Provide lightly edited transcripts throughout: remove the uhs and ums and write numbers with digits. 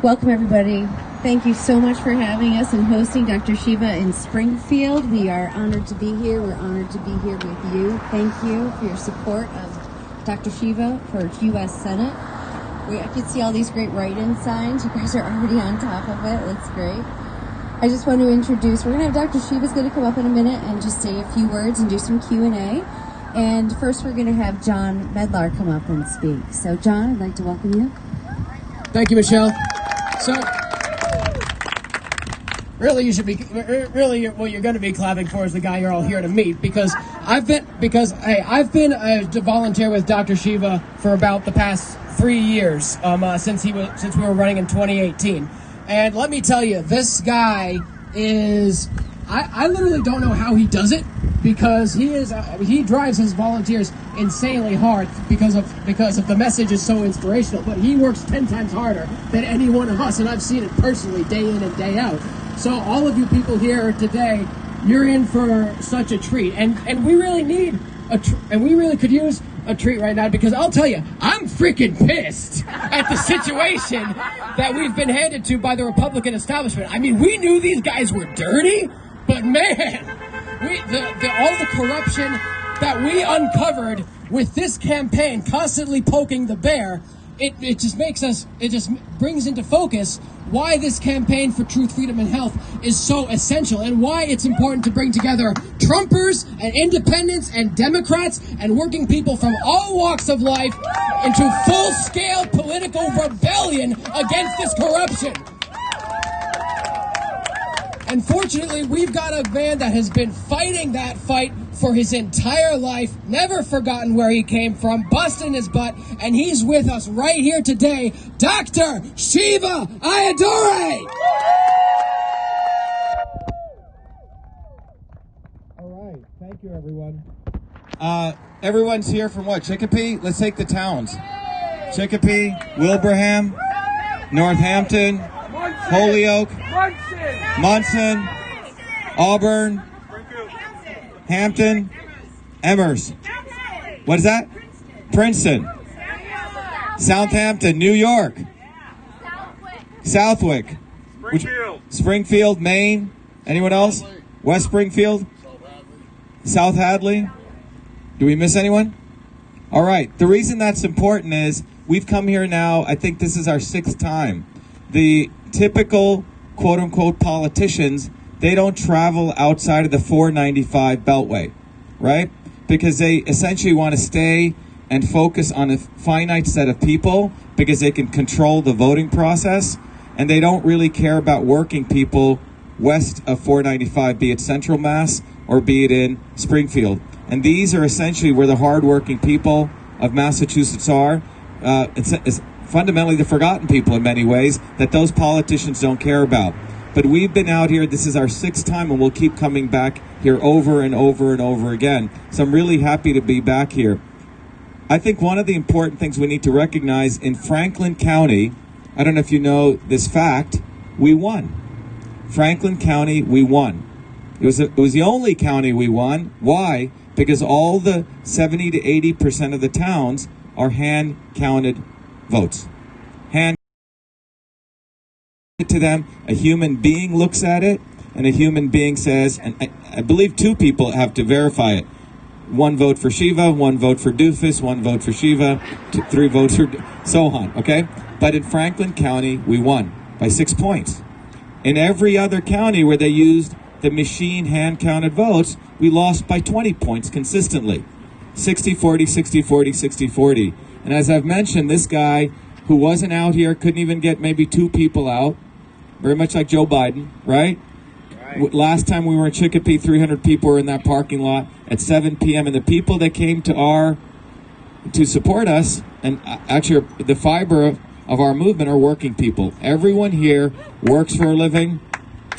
Welcome, everybody. Thank you so much for having us and hosting Dr. Shiva in Springfield. We are honored to be here. We're honored to be here with you. Thank you for your support of Dr. Shiva for U.S. Senate. I can see all these great write-in signs. You guys are already on top of it. That's great. I just want to introduce, we're going to have Dr. Shiva's going to come up in a minute and just say a few words and do some Q&A. And first we're going to have John Medlar come up and speak. So John, I'd like to welcome you. Thank you, Michelle. So, really, what you're going to be clapping for is the guy you're all here to meet, because I've been a volunteer with Dr. Shiva for about the past 3 years, since we were running in 2018. And let me tell you, this guy is, I literally don't know how he does it, because he drives his volunteers insanely hard because of the message is so inspirational, but he works 10 times harder than any one of us, and I've seen it personally day in and day out. So all of you people here today, you're in for such a treat, and we really need we really could use a treat right now, because I'll tell you, I'm freaking pissed at the situation that we've been handed to by the Republican establishment. I mean, we knew these guys were dirty, but man, all the corruption that we uncovered with this campaign constantly poking the bear, it just brings into focus why this campaign for truth, freedom, and health is so essential, and why it's important to bring together Trumpers and independents and Democrats and working people from all walks of life into full-scale political rebellion against this corruption. Unfortunately, we've got a man that has been fighting that fight for his entire life, never forgotten where he came from, busting his butt, and he's with us right here today, Dr. Shiva Ayyadurai! All right, thank you, everyone. Everyone's here from what? Chicopee? Let's take the towns. Chicopee, Wilbraham, Northampton, Holyoke, Munson, Auburn, Hampton, Emers. What is that? Princeton, Southampton, New York, Southwick, Springfield, Maine. Anyone else? West Springfield, South Hadley. Do we miss anyone? All right. The reason that's important is we've come here now, I think this is our 6th time. The typical quote-unquote politicians, they don't travel outside of the 495 Beltway, right? Because they essentially want to stay and focus on a finite set of people because they can control the voting process, and they don't really care about working people west of 495, be it Central Mass or be it in Springfield. And these are essentially where the hardworking people of Massachusetts are. It's fundamentally the forgotten people in many ways that those politicians don't care about. But we've been out here, this is our 6th time, and we'll keep coming back here over and over and over again. So I'm really happy to be back here. I think one of the important things we need to recognize in Franklin County, I don't know if you know this fact, we won. Franklin County, we won. It was the only county we won. Why? Because all the 70 to 80% of the towns are hand-counted votes. Hand to them, a human being looks at it, and a human being says, and I believe 2 people have to verify it. 1 vote for Shiva, 1 vote for Doofus, 1 vote for Shiva, 3 votes for so on, okay? But in Franklin County, we won by 6 points. In every other county where they used the machine hand-counted votes, we lost by 20 points consistently. 60-40, 60-40, 60-40. And as I've mentioned, this guy who wasn't out here, couldn't even get maybe 2 people out, very much like Joe Biden, right? Last time we were in Chicopee, 300 people were in that parking lot at 7 p.m. And the people that came to support us, and actually the fiber of our movement, are working people. Everyone here works for a living.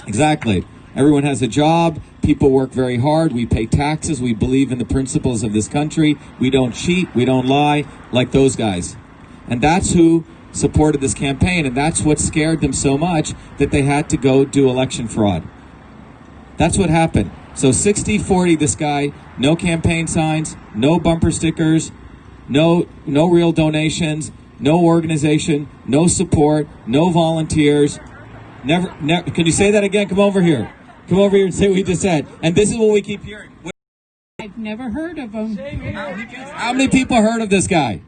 Exactly. Everyone has a job. People work very hard. We pay taxes. We believe in the principles of this country. We don't cheat. We don't lie like those guys. And that's who supported this campaign. And that's what scared them so much that they had to go do election fraud. That's what happened. So 60-40, this guy, no campaign signs, no bumper stickers, no real donations, no organization, no support, no volunteers. Never. Can you say that again? Come over here. Come over here and say what you just said. And this is what we keep hearing. I've never heard of him. How many people heard of this guy?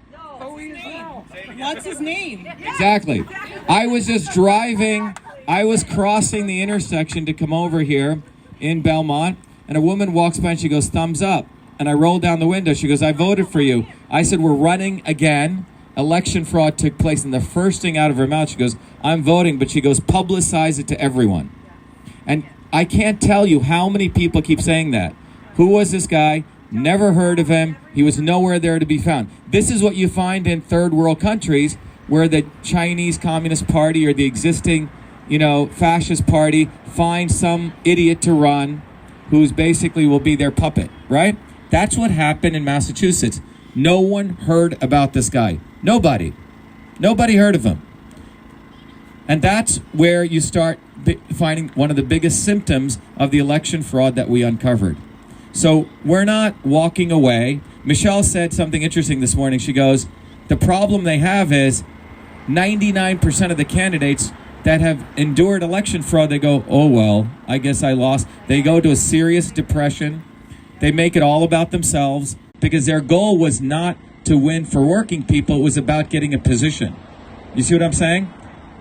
What's his name? Exactly. I was just driving. I was crossing the intersection to come over here in Belmont, and a woman walks by and she goes, thumbs up. And I rolled down the window. She goes, I voted for you. I said, we're running again. Election fraud took place. And the first thing out of her mouth, she goes, I'm voting. But she goes, publicize it to everyone. And I can't tell you how many people keep saying that. Who was this guy? Never heard of him. He was nowhere there to be found. This is what you find in third world countries where the Chinese Communist Party or the existing, fascist party finds some idiot to run who's basically will be their puppet, right? That's what happened in Massachusetts. No one heard about this guy. Nobody. Nobody heard of him. And that's where you start finding one of the biggest symptoms of the election fraud that we uncovered. So we're not walking away. Michelle said something interesting this morning. She goes, the problem they have is 99% of the candidates that have endured election fraud, they go, oh, well, I guess I lost. They go to a serious depression. They make it all about themselves because their goal was not to win for working people. It was about getting a position. You see what I'm saying?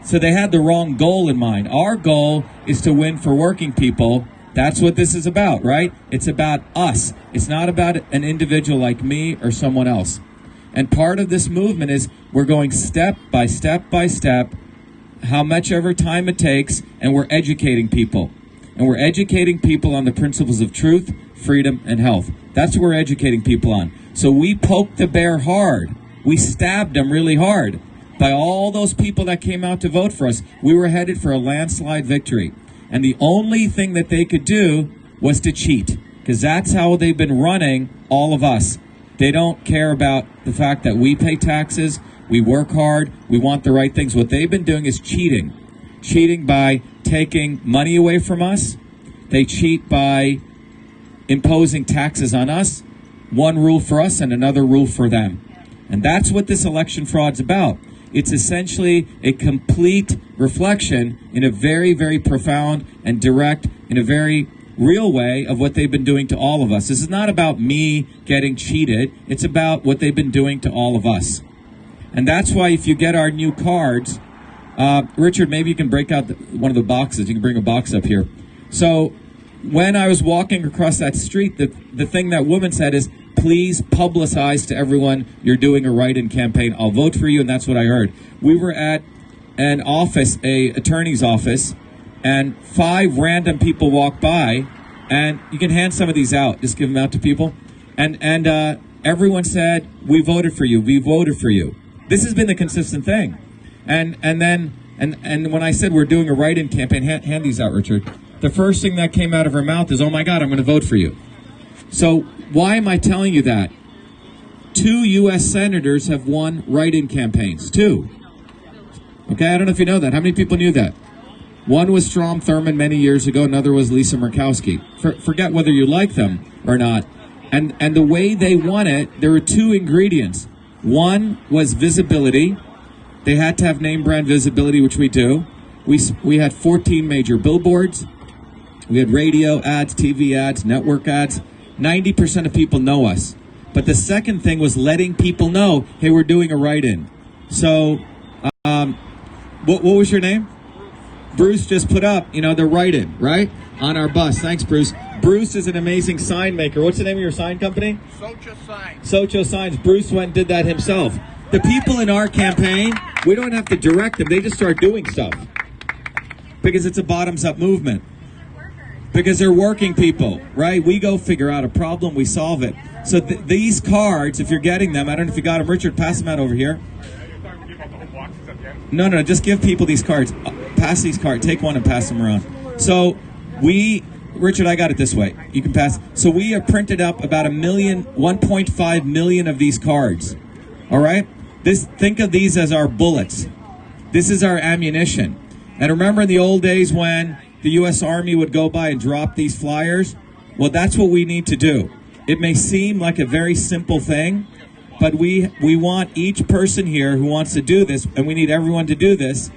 So they had the wrong goal in mind. Our goal is to win for working people. That's what this is about, right? It's about us. It's not about an individual like me or someone else. And part of this movement is we're going step by step by step, how much ever time it takes, and we're educating people. And we're educating people on the principles of truth, freedom, and health. That's what we're educating people on. So we poked the bear hard. We stabbed them really hard. By all those people that came out to vote for us, we were headed for a landslide victory. And the only thing that they could do was to cheat, because that's how they've been running all of us. They don't care about the fact that we pay taxes, we work hard, we want the right things. What they've been doing is cheating. Cheating by taking money away from us. They cheat by imposing taxes on us. One rule for us and another rule for them. And that's what this election fraud's about. It's essentially a complete reflection in a very, very profound and direct, in a very real way of what they've been doing to all of us. This is not about me getting cheated. It's about what they've been doing to all of us. And that's why if you get our new cards, Richard, maybe you can break out one of the boxes. You can bring a box up here. So when I was walking across that street, the thing that woman said is, please publicize to everyone you're doing a write-in campaign. I'll vote for you, and that's what I heard. We were at an office, a attorney's office, and 5 random people walked by, and you can hand some of these out. Just give them out to people. And everyone said, we voted for you. We voted for you. This has been the consistent thing. And when I said we're doing a write-in campaign, hand these out, Richard. The first thing that came out of her mouth is, oh my God, I'm going to vote for you. So why am I telling you that? 2 U.S. senators have won write-in campaigns. 2. Okay, I don't know if you know that. How many people knew that? One was Strom Thurmond many years ago. Another was Lisa Murkowski. Forget whether you like them or not. And the way they won it, there were 2 ingredients. One was visibility. They had to have name brand visibility, which we do. We had 14 major billboards. We had radio ads, TV ads, network ads. 90% of people know us. But the second thing was letting people know, hey, we're doing a write-in. So, what was your name? Bruce just put up, the write-in, right? On our bus. Thanks, Bruce. Bruce is an amazing sign maker. What's the name of your sign company? Socho Signs. Socho Signs. Bruce went and did that himself. The people in our campaign, we don't have to direct them. They just start doing stuff. Because it's a bottoms-up movement. Because they're working people, right? We go figure out a problem, we solve it. So these cards, if you're getting them, I don't know if you got them. Richard, pass them out over here. No, just give people these cards. Pass these cards. Take one and pass them around. So Richard, I got it this way. You can pass. So we have printed up about 1.5 million of these cards. All right? Think of these as our bullets. This is our ammunition. And remember in the old days when the U.S. Army would go by and drop these flyers? Well, that's what we need to do. It may seem like a very simple thing, But we want each person here who wants to do this, and we need everyone to do this.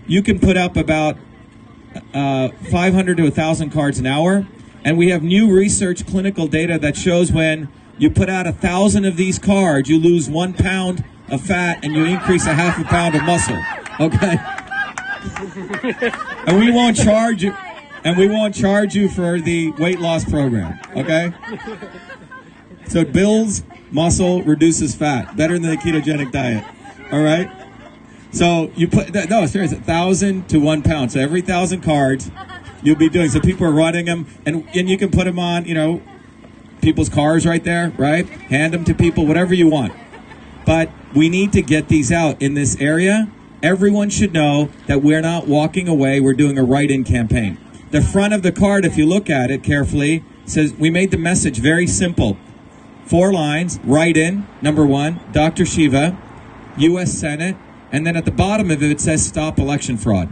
You can put up about 500 to 1,000 cards an hour, and we have new research clinical data that shows when you put out 1,000 of these cards, you lose 1 pound of fat and you increase a half a pound of muscle. Okay? And we won't charge you. And we won't charge you for the weight loss program. Okay? So it builds muscle, reduces fat. Better than the ketogenic diet. All right? So you put, no, seriously, 1,000 to 1 pound. So every 1,000 cards you'll be doing. So people are running them, and you can put them on, people's cars right there, right? Hand them to people, whatever you want. But we need to get these out in this area. Everyone should know that we're not walking away. We're doing a write-in campaign. The front of the card, if you look at it carefully, says we made the message very simple. 4 lines, write-in, number 1, Dr. Shiva, U.S. Senate, and then at the bottom of it says stop election fraud.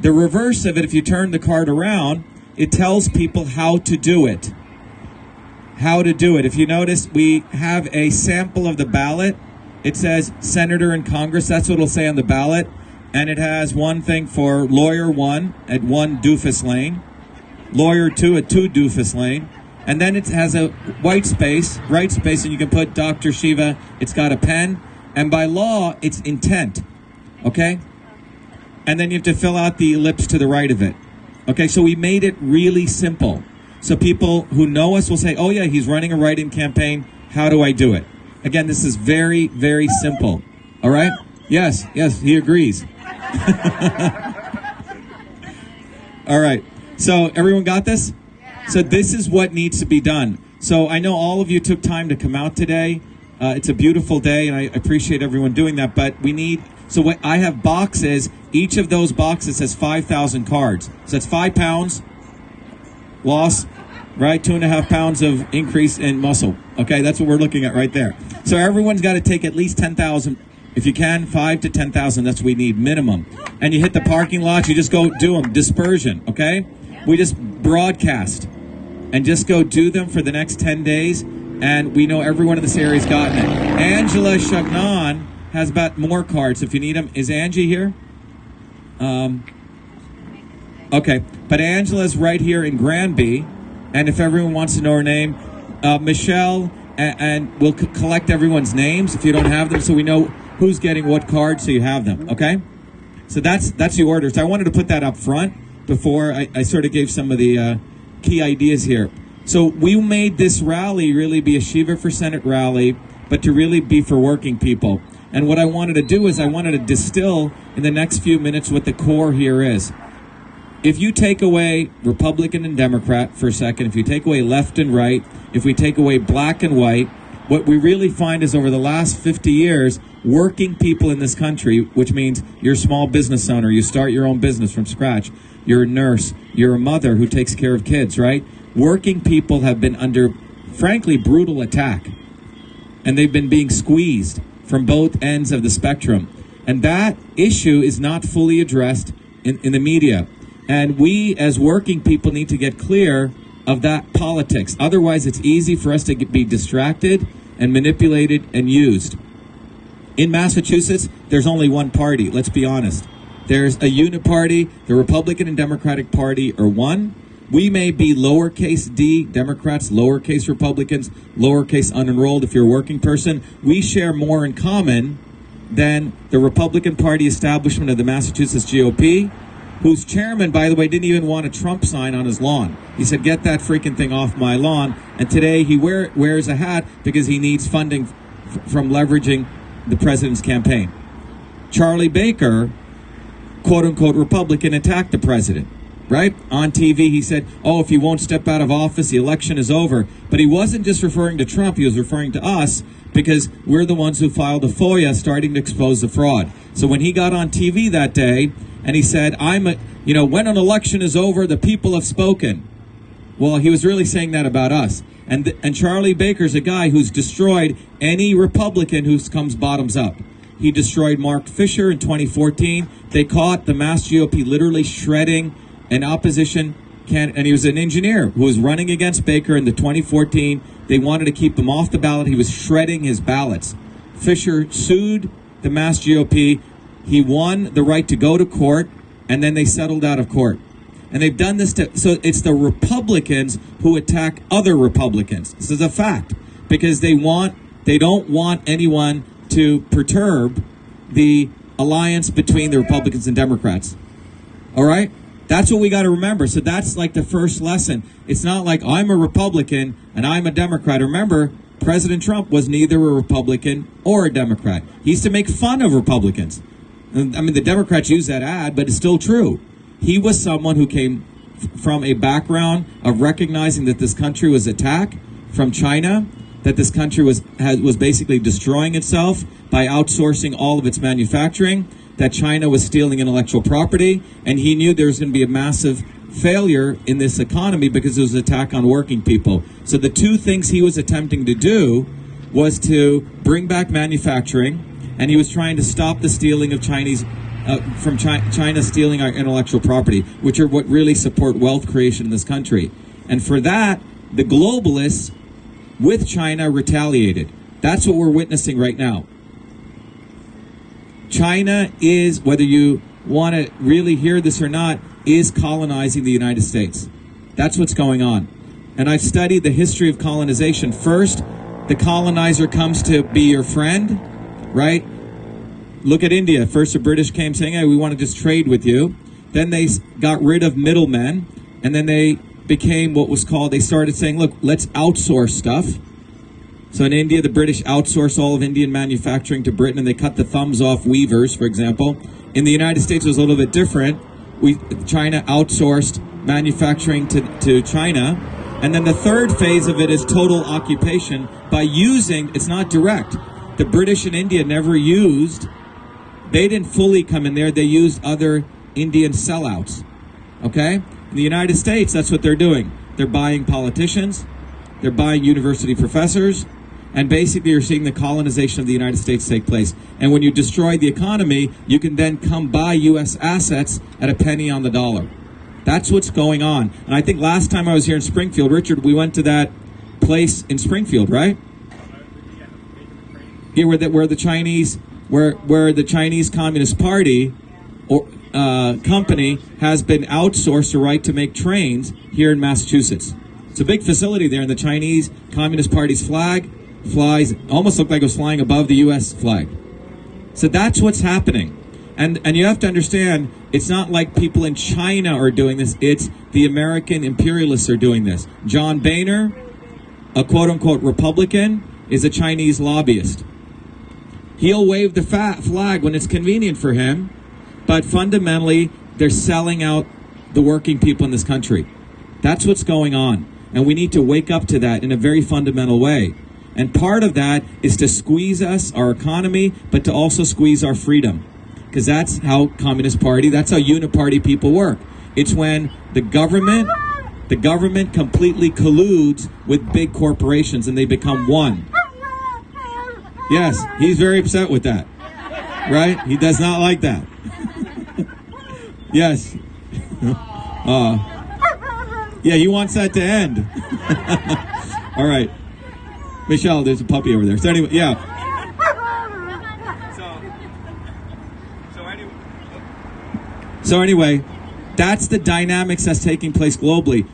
The reverse of it, if you turn the card around, it tells people how to do it. How to do it. If you notice, we have a sample of the ballot. It says Senator in Congress. That's what it'll say on the ballot. And it has one thing for lawyer 1 at 1 doofus lane, lawyer 2 at 2 doofus lane. And then it has a white space, right space, and you can put Dr. Shiva. It's got a pen. And by law, it's intent. Okay? And then you have to fill out the ellipse to the right of it. Okay, so we made it really simple. So people who know us will say, oh yeah, he's running a write-in campaign. How do I do it? Again, this is very, very simple. All right? Yes, he agrees. All right. So everyone got this? So this is what needs to be done. So I know all of you took time to come out today. It's a beautiful day, and I appreciate everyone doing that. But we need, so what I have boxes. Each of those boxes has 5,000 cards. So that's 5 pounds loss, right? 2.5 pounds of increase in muscle. Okay, that's what we're looking at right there. So everyone's got to take at least 10,000. If you can, 5 to 10,000. That's what we need minimum. And you hit the parking lot. You just go do them. Dispersion. Okay. We just broadcast and just go do them for the next 10 days. And we know everyone in this area has gotten it. Angela Chagnon has about more cards if you need them. Is Angie here? Okay, but Angela's right here in Granby, and if everyone wants to know her name, Michelle, and we'll collect everyone's names if you don't have them, so we know who's getting what card, so you have them. Okay, so that's the order. So I wanted to put that up front before I sort of gave some of the key ideas here. So we made this rally really be a Shiva for Senate rally, but to really be for working people. And what I wanted to do is I wanted to distill in the next few minutes what the core here is. If you take away Republican and Democrat for a second, if you take away left and right, if we take away black and white, what we really find is over the last 50 years, working people in this country, which means you're a small business owner, you start your own business from scratch, you're a nurse, you're a mother who takes care of kids, right? Working people have been under, frankly, brutal attack. And they've been being squeezed from both ends of the spectrum. And that issue is not fully addressed in the media. And we, as working people, need to get clear of that politics. Otherwise, it's easy for us to be distracted and manipulated and used. In Massachusetts, there's only one party, let's be honest. There's a uniparty. The Republican and Democratic Party are one. We may be lowercase d Democrats, lowercase Republicans, lowercase unenrolled if you're a working person. We share more in common than the Republican Party establishment of the Massachusetts GOP, whose chairman, by the way, didn't even want a Trump sign on his lawn. He said, get that freaking thing off my lawn. And today he wears a hat because he needs funding from leveraging the president's campaign. Charlie Baker, quote-unquote Republican, attacked the president. Right? On TV, he said, oh, if he won't step out of office, the election is over. But he wasn't just referring to Trump. He was referring to us because we're the ones who filed a FOIA starting to expose the fraud. So when he got on TV that day and he said, when an election is over, the people have spoken. Well, he was really saying that about us. And Charlie Baker's a guy who's destroyed any Republican who comes bottoms up. He destroyed Mark Fisher in 2014. They caught the Mass GOP literally shredding an opposition and he was an engineer who was running against Baker in the 2014. They wanted to keep him off the ballot. He was shredding his ballots. Fisher sued the Mass GOP. He won the right to go to court, and then they settled out of court. And they've done this so it's the Republicans who attack other Republicans. This is a fact, because they don't want anyone to perturb the alliance between the Republicans and Democrats. All right? That's what we got to remember. So that's like the first lesson. It's not like I'm a Republican and I'm a Democrat. Remember, President Trump was neither a Republican or a Democrat. He used to make fun of Republicans. I mean, the Democrats use that ad, but it's still true. He was someone who came from a background of recognizing that this country was attacked from China, that this country was basically destroying itself by outsourcing all of its manufacturing, that China was stealing intellectual property, and he knew there was going to be a massive failure in this economy because it was an attack on working people. So the two things he was attempting to do was to bring back manufacturing, and he was trying to stop the stealing of China stealing our intellectual property, which are what really support wealth creation in this country. And for that, the globalists with China retaliated. That's what we're witnessing right now. China is, whether you want to really hear this or not, is colonizing the United States. That's what's going on. And I've studied the history of colonization. First, the colonizer comes to be your friend, right? Look at India. First, the British came saying, hey, we want to just trade with you. Then they got rid of middlemen, and then they became what was called, they started saying, look, let's outsource stuff. So in India, the British outsourced all of Indian manufacturing to Britain, and they cut the thumbs off weavers, for example. In the United States, it was a little bit different. China outsourced manufacturing to China. And then the third phase of it is total occupation by using, it's not direct. The British in India never used, they didn't fully come in there, they used other Indian sellouts. Okay? In the United States, that's what they're doing. They're buying politicians, they're buying university professors, and basically you're seeing the colonization of the United States take place. And when you destroy the economy, you can then come buy U.S. assets at a penny on the dollar. That's what's going on. And I think last time I was here in Springfield, Richard, we went to that place in Springfield, right? Here where the Chinese Communist Party or company has been outsourced the right to make trains here in Massachusetts. It's a big facility there, and the Chinese Communist Party's flag flies, almost looked like it was flying above the U.S. flag. So that's what's happening. And you have to understand, it's not like people in China are doing this, it's the American imperialists are doing this. John Boehner, a quote-unquote Republican, is a Chinese lobbyist. He'll wave the flag when it's convenient for him, but fundamentally, they're selling out the working people in this country. That's what's going on. And we need to wake up to that in a very fundamental way. And part of that is to squeeze us, our economy, but to also squeeze our freedom. Because that's how Communist Party, that's how uniparty people work. It's when the government completely colludes with big corporations and they become one. Yes, he's very upset with that. Right? He does not like that. Yes. Yeah, he wants that to end. All right. Michelle, there's a puppy over there. So anyway, yeah. So anyway, that's the dynamics that's taking place globally.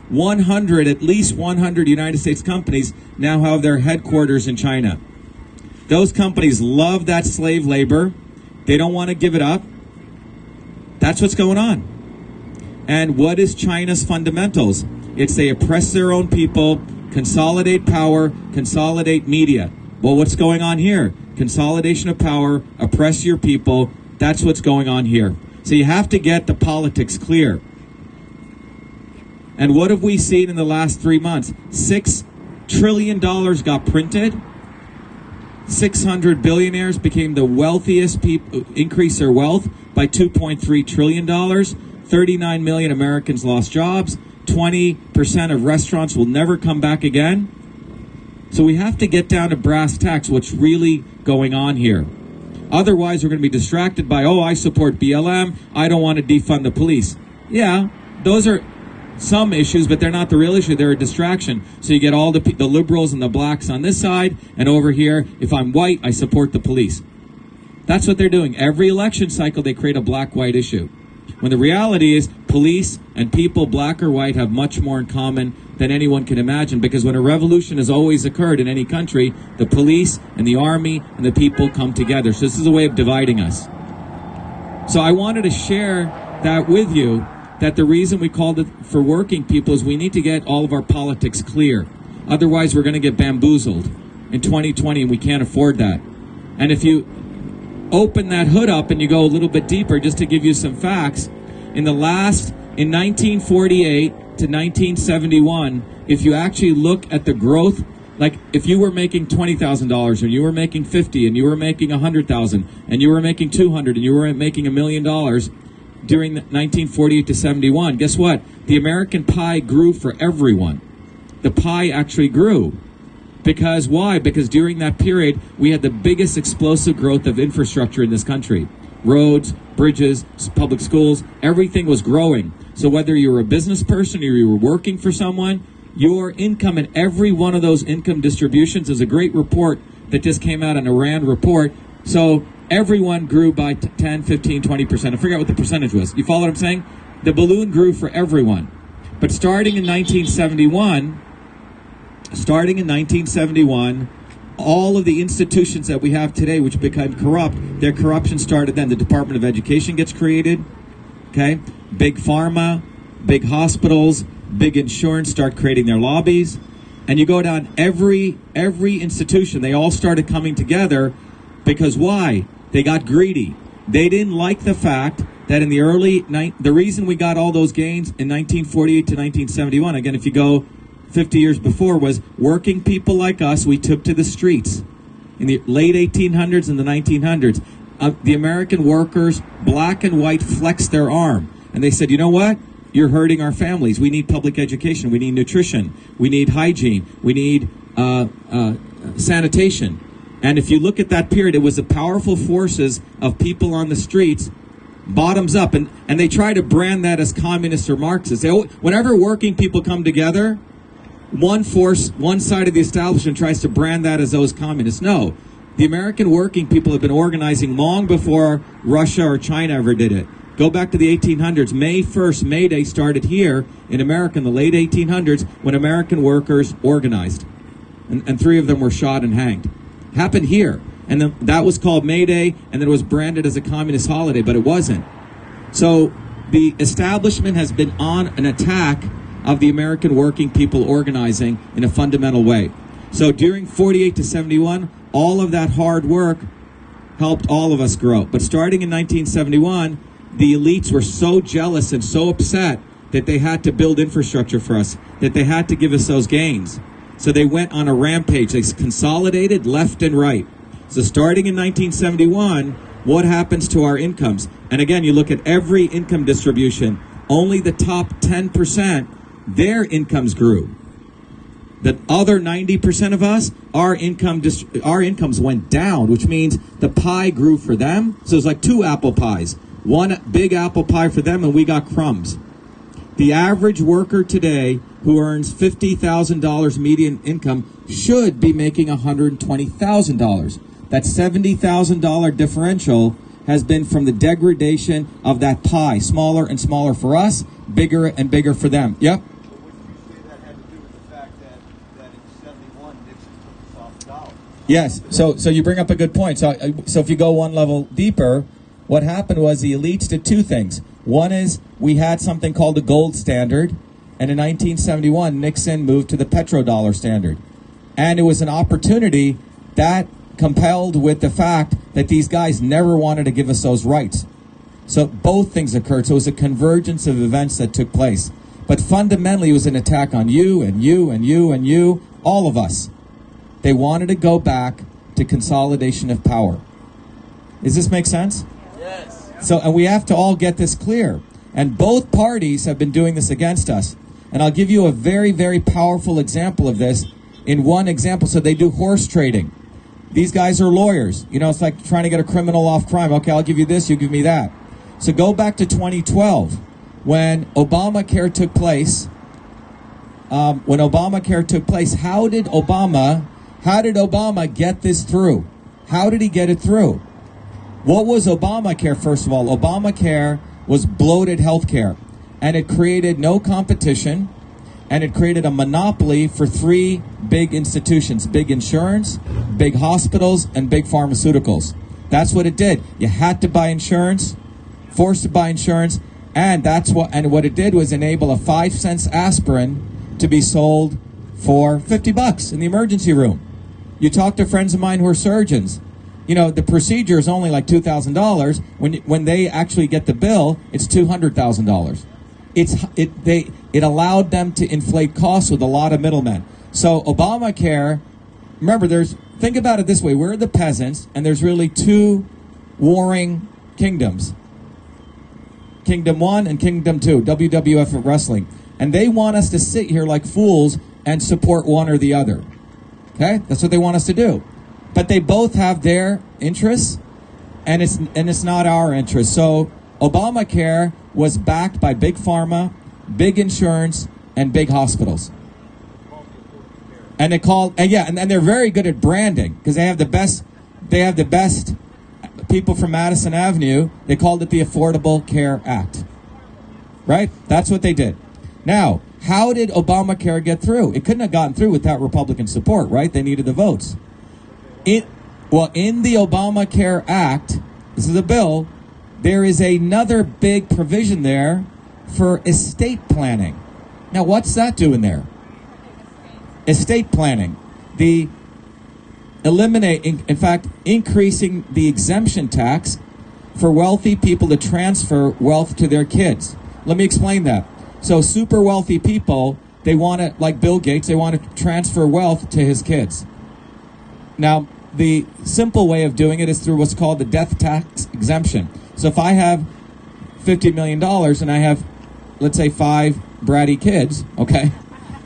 At least 100 United States companies now have their headquarters in China. Those companies love that slave labor. They don't want to give it up. That's what's going on. And what is China's fundamentals? It's they oppress their own people, consolidate power, consolidate media. Well, what's going on here? Consolidation of power, oppress your people. That's what's going on here. So you have to get the politics clear. And what have we seen in the last 3 months? $6 trillion got printed. 600 billionaires became the wealthiest people, increased their wealth by $2.3 trillion. 39 million Americans lost jobs. 20% of restaurants will never come back again. So we have to get down to brass tacks, what's really going on here. Otherwise, we're going to be distracted by, I support BLM. I don't want to defund the police. Yeah, those are some issues, but they're not the real issue. They're a distraction. So you get all the liberals and the blacks on this side, and over here, if I'm white, I support the police. That's what they're doing. Every election cycle, they create a black-white issue. When the reality is, police and people, black or white, have much more in common than anyone can imagine, because when a revolution has always occurred in any country, the police and the army and the people come together. So this is a way of dividing us. So I wanted to share that with you, that the reason we called it for working people is we need to get all of our politics clear. Otherwise, we're going to get bamboozled in 2020, and we can't afford that. And if you open that hood up and you go a little bit deeper, just to give you some facts, in 1948 to 1971, if you actually look at the growth, like if you were making $20,000 and you were making 50 and you were making 100,000 and you were making 200 and you were making $1 million during 1948 to 71, guess what? The American pie grew for everyone. The pie actually grew. Because why? Because during that period, we had the biggest explosive growth of infrastructure in this country. Roads, bridges, public schools, everything was growing. So whether you were a business person or you were working for someone, your income in every one of those income distributions is a great report that just came out, an Iran report. So everyone grew by 10, 15, 20%. I forgot what the percentage was. You follow what I'm saying? The balloon grew for everyone. But starting in 1971, all of the institutions that we have today, which became corrupt, their corruption started then. The Department of Education gets created, okay? Big pharma, big hospitals, big insurance start creating their lobbies. And you go down every institution, they all started coming together because why? They got greedy. They didn't like the fact that in the the reason we got all those gains in 1948 to 1971, again, if you go 50 years before, was working people like us, we took to the streets. In the late 1800s and the 1900s, the American workers, black and white, flexed their arm. And they said, you know what? You're hurting our families. We need public education. We need nutrition. We need hygiene. We need sanitation. And if you look at that period, it was the powerful forces of people on the streets, bottoms up. And they try to brand that as communists or Marxists. Whenever working people come together, one side of the establishment tries to brand that as those communists. No. The American working people have been organizing long before Russia or China ever did it. Go back to the 1800s. May 1st, May Day started here in America in the late 1800s when American workers organized. And 3 of them were shot and hanged. Happened here. And then that was called May Day, and then it was branded as a communist holiday, but it wasn't. So the establishment has been on an attack of the American working people organizing in a fundamental way. So during 48 to 71, all of that hard work helped all of us grow. But starting in 1971, the elites were so jealous and so upset that they had to build infrastructure for us, that they had to give us those gains. So they went on a rampage. They consolidated left and right. So starting in 1971, what happens to our incomes? And again, you look at every income distribution, only the top 10%, their incomes grew. The other 90% of us, our incomes went down, which means the pie grew for them. So it's like 2 apple pies. One big apple pie for them, and we got crumbs. The average worker today who earns $50,000 median income should be making $120,000. That $70,000 differential has been from the degradation of that pie, smaller and smaller for us, bigger and bigger for them. Yep. So wouldn't you say that had to do with the fact that in 71 Nixon took us off the dollar? Yes. So you bring up a good point. So if you go one level deeper, what happened was the elites did 2 things. One is we had something called the gold standard, and in 1971, Nixon moved to the petrodollar standard. And it was an opportunity that compelled with the fact that these guys never wanted to give us those rights. So both things occurred. So it was a convergence of events that took place. But fundamentally, it was an attack on you and you and you and you, all of us. They wanted to go back to consolidation of power. Does this make sense? Yes. So, and we have to all get this clear. And both parties have been doing this against us. And I'll give you a very, very powerful example of this in one example. So they do horse trading. These guys are lawyers. You know, it's like trying to get a criminal off crime. Okay, I'll give you this, you give me that. So go back to 2012. when Obamacare took place, how did Obama get this through? How did he get it through? What was Obamacare, first of all? Obamacare was bloated health care, and it created no competition, and it created a monopoly for three big institutions: big insurance, big hospitals, and big pharmaceuticals. That's what it did. You had to buy insurance, forced to buy insurance, and what it did was enable a 5-cent aspirin to be sold for $50 in the emergency room. You talk to friends of mine who are surgeons. You know, the procedure is only like $2,000. When they actually get the bill, it's $200,000. It allowed them to inflate costs with a lot of middlemen. So Obamacare, remember, think about it this way: we're the peasants, and there's really two warring kingdoms. Kingdom 1 and Kingdom 2, WWF of wrestling. And they want us to sit here like fools and support one or the other. Okay? That's what they want us to do. But they both have their interests, and it's not our interests. So Obamacare was backed by big pharma, big insurance, and big hospitals. And they're very good at branding, because they have the best people from Madison Avenue. They called it the Affordable Care Act. Right? That's what they did. Now, how did Obamacare get through? It couldn't have gotten through without Republican support, right? They needed the votes. In the Obamacare Act, this is a bill, there is another big provision there for estate planning. Now, what's that doing there? Estate planning. Increasing the exemption tax for wealthy people to transfer wealth to their kids. Let me explain that. So super wealthy people, they want to, like Bill Gates, they want to transfer wealth to his kids. Now, the simple way of doing it is through what's called the death tax exemption. So if I have $50 million and I have, let's say, 5 bratty kids, okay,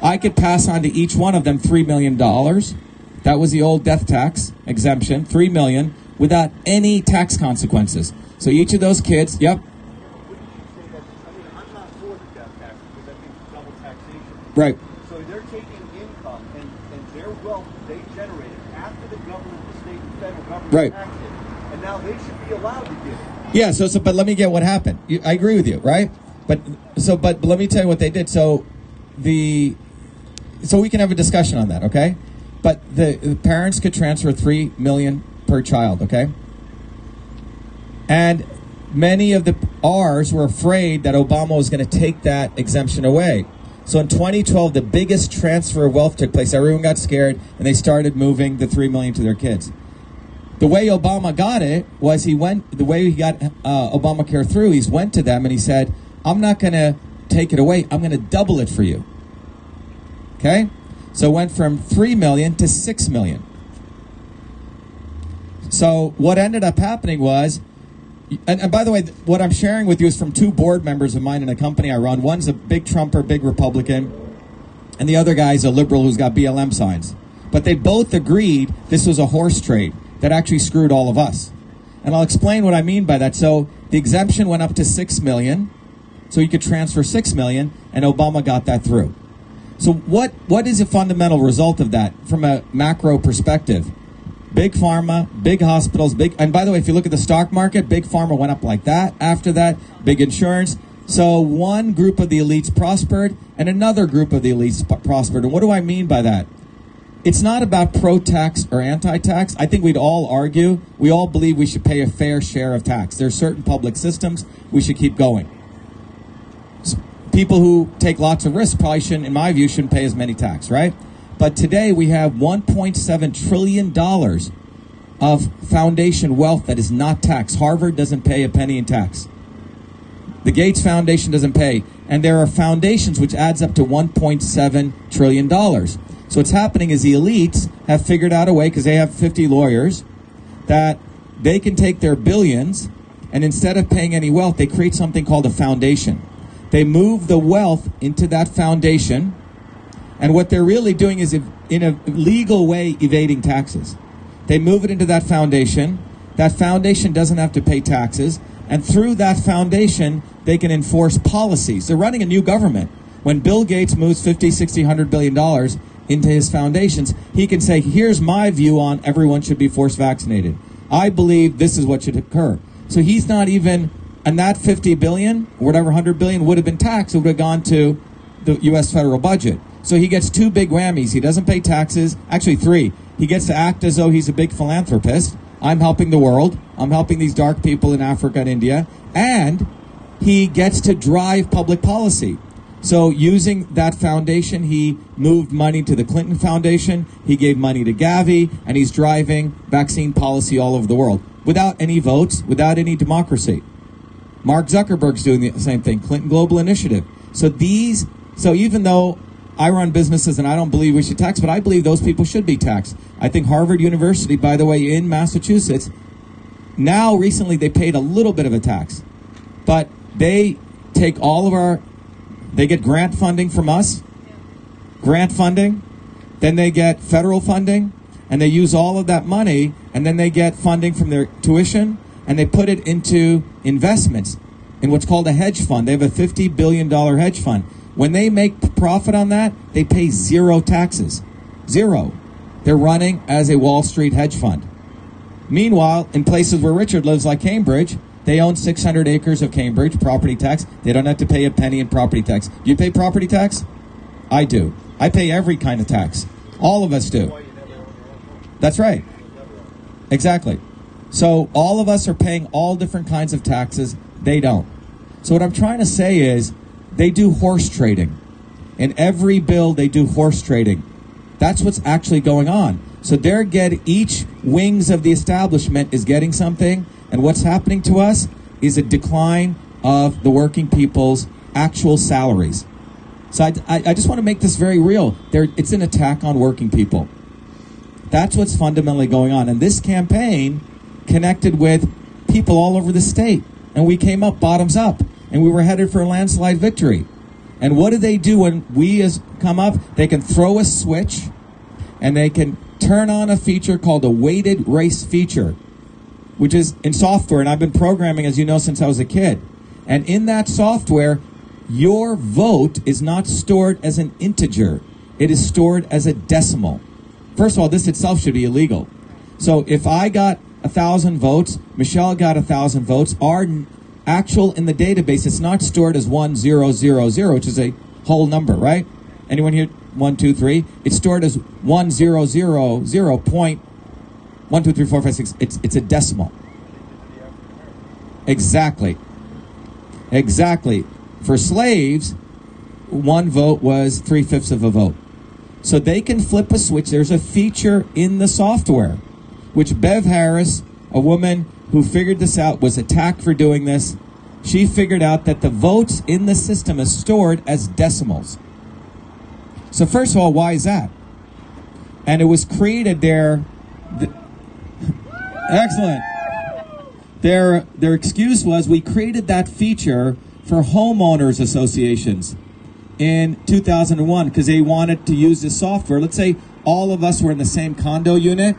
I could pass on to each one of them $3 million. That was the old death tax exemption, $3 million, without any tax consequences. So each of those kids, yep. Wouldn't you say that? I mean, I'm not for the death tax because I think it's double taxation. Right. So they're taking income and their wealth they generated after the government, the state and federal government Right. taxed it, and now they should be allowed to give it. Yeah, but let me get what happened. I agree with you, right? But let me tell you what they did. So we can have a discussion on that, okay? But the parents could transfer $3 million per child, okay? And many of ours were afraid that Obama was going to take that exemption away. So in 2012, the biggest transfer of wealth took place. Everyone got scared, and they started moving the $3 million to their kids. The way Obama got it was the way he got Obamacare through, he went to them and he said, I'm not going to take it away. I'm going to double it for you. Okay? So it went from 3 million to 6 million. So what ended up happening was, and by the way, what I'm sharing with you is from 2 board members of mine in a company I run. One's a big Trumper, big Republican, and the other guy's a liberal who's got BLM signs. But they both agreed this was a horse trade that actually screwed all of us. And I'll explain what I mean by that. So the exemption went up to 6 million, so you could transfer 6 million, and Obama got that through. So what is a fundamental result of that from a macro perspective? Big pharma, big hospitals, and by the way, if you look at the stock market, big pharma went up like that. After that, big insurance. So one group of the elites prospered, and another group of the elites prospered. And what do I mean by that? It's not about pro-tax or anti-tax. I think we'd all argue, we all believe we should pay a fair share of tax. There are certain public systems we should keep going. People who take lots of risk probably shouldn't, in my view, shouldn't pay as many tax, right? But today we have $1.7 trillion of foundation wealth that is not taxed. Harvard doesn't pay a penny in tax. The Gates Foundation doesn't pay. And there are foundations which adds up to $1.7 trillion. So what's happening is the elites have figured out a way, because they have 50 lawyers, that they can take their billions and instead of paying any wealth, they create something called a foundation. They move the wealth into that foundation, and what they're really doing is, in a legal way, evading taxes. They move it into that foundation. That foundation doesn't have to pay taxes. And through that foundation, they can enforce policies. They're running a new government. When Bill Gates moves 50, 60, $100 billion into his foundations, he can say, here's my view on everyone should be forced vaccinated. I believe this is what should occur. So he's not even, and that 50 billion, or whatever 100 billion would have been taxed, it would have gone to the U.S. federal budget. So he gets two big whammies. He doesn't pay taxes, actually three. He gets to act as though he's a big philanthropist. I'm helping the world. I'm helping these dark people in Africa and India. And he gets to drive public policy. So using that foundation, he moved money to the Clinton Foundation. He gave money to Gavi, and he's driving vaccine policy all over the world without any votes, without any democracy. Mark Zuckerberg's doing the same thing, Clinton Global Initiative. So even though I run businesses and I don't believe we should tax, but I believe those people should be taxed. I think Harvard University, by the way, in Massachusetts, now recently they paid a little bit of a tax, but they take all of they get grant funding from us, grant funding, then they get federal funding, and they use all of that money, and then they get funding from their tuition, and they put it into investments in what's called a hedge fund. They have a $50 billion hedge fund. When they make profit on that, they pay zero taxes. Zero. They're running as a Wall Street hedge fund. Meanwhile, in places where Richard lives, like Cambridge, they own 600 acres of Cambridge, property tax. They don't have to pay a penny in property tax. Do you pay property tax? I do. I pay every kind of tax. All of us do. That's right. Exactly. So all of us are paying all different kinds of taxes. They don't. So what I'm trying to say is, they do horse trading. In every bill, they do horse trading. That's what's actually going on. So each wings of the establishment is getting something, and what's happening to us is a decline of the working people's actual salaries. So I just want to make this very real. It's an attack on working people. That's what's fundamentally going on. And this campaign connected with people all over the state. And we came up bottoms up. And we were headed for a landslide victory. And what do they do when we come up? They can throw a switch, and they can turn on a feature called a weighted race feature, which is in software. And I've been programming, as you know, since I was a kid. And in that software, your vote is not stored as an integer. It is stored as a decimal. First of all, this itself should be illegal. So if I got 1,000 votes, Michelle got 1,000 votes, our actual in the database, it's not stored as 1000, which is a whole number, right? Anyone here? 1, 2, 3. It's stored as 1000 point 1, 2, 3, 4, 5, 6. It's a decimal. Exactly. For slaves, one vote was 3/5 of a vote. So they can flip a switch. There's a feature in the software, which Bev Harris, a woman who figured this out, was attacked for doing this. She figured out that the votes in the system is stored as decimals. So first of all, why is that? And it was created there. Excellent. Their excuse was, we created that feature for homeowners associations in 2001 because they wanted to use this software. Let's say all of us were in the same condo unit,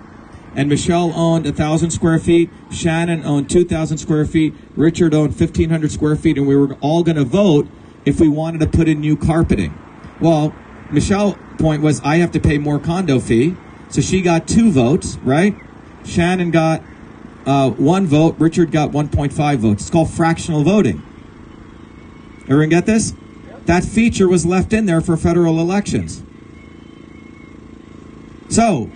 and Michelle owned 1,000 square feet, Shannon owned 2,000 square feet, Richard owned 1,500 square feet, and we were all going to vote if we wanted to put in new carpeting. Well, Michelle's point was, I have to pay more condo fee, so she got 2 votes, right? Shannon got 1 vote, Richard got 1.5 votes. It's called fractional voting. Everyone get this? That feature was left in there for federal elections. So,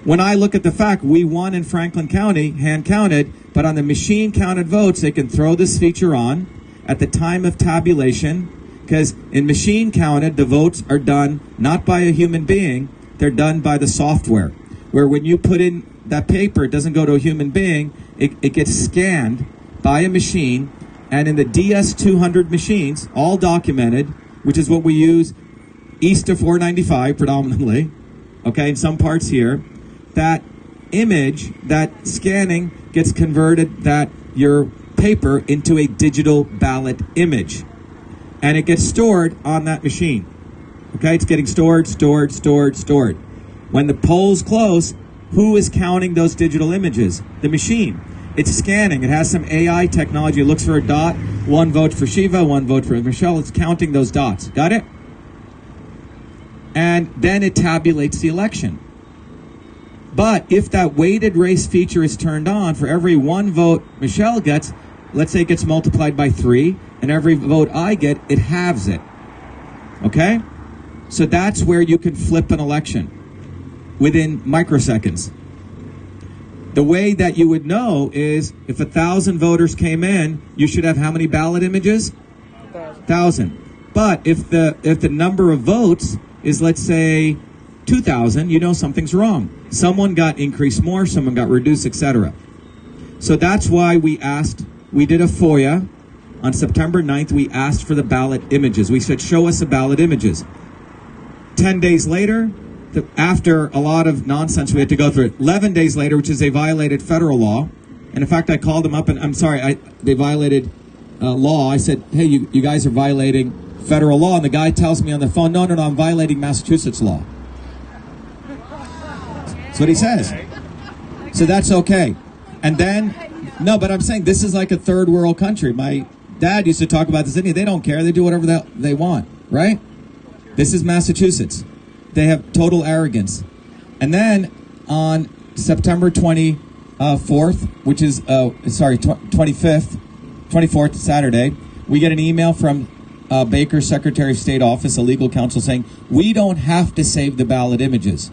when I look at the fact we won in Franklin County, hand counted, but on the machine counted votes, they can throw this feature on at the time of tabulation, because in machine counted, the votes are done not by a human being, they're done by the software. Where when you put in that paper, it doesn't go to a human being, it gets scanned by a machine, and in the DS200 machines, all documented, which is what we use east of 495 predominantly, okay, in some parts here, that image, that scanning gets converted, that your paper, into a digital ballot image. And it gets stored on that machine. Okay, it's getting stored. When the polls close, who is counting those digital images? The machine. It's scanning. It has some AI technology. It looks for a dot. 1 vote for Shiva, 1 vote for Michelle. It's counting those dots. Got it? And then it tabulates the election. But if that weighted race feature is turned on, for every 1 vote Michelle gets, let's say it gets multiplied by 3, and every vote I get, it halves it. Okay? So that's where you can flip an election within microseconds. The way that you would know is if 1,000 voters came in, you should have how many ballot images? 1,000. But if the number of votes is, let's say, 2,000, you know something's wrong. Someone got increased more, someone got reduced, etc. So that's why we did a FOIA on September 9th. We asked for the ballot images. We said, show us the ballot images. 10 days later, after a lot of nonsense we had to go through it, 11 days later, which is they violated federal law. And in fact, I called them up and I'm sorry, they violated law. I said, hey, you guys are violating federal law. And the guy tells me on the phone, no, I'm violating Massachusetts law. That's what he says. So that's okay. And then, no, but I'm saying this is like a third world country. My dad used to talk about this. They don't care. They do whatever they want, right? This is Massachusetts. They have total arrogance. And then on September 24th, which is, 24th, Saturday, we get an email from Baker's Secretary of State office, a legal counsel, saying, we don't have to save the ballot images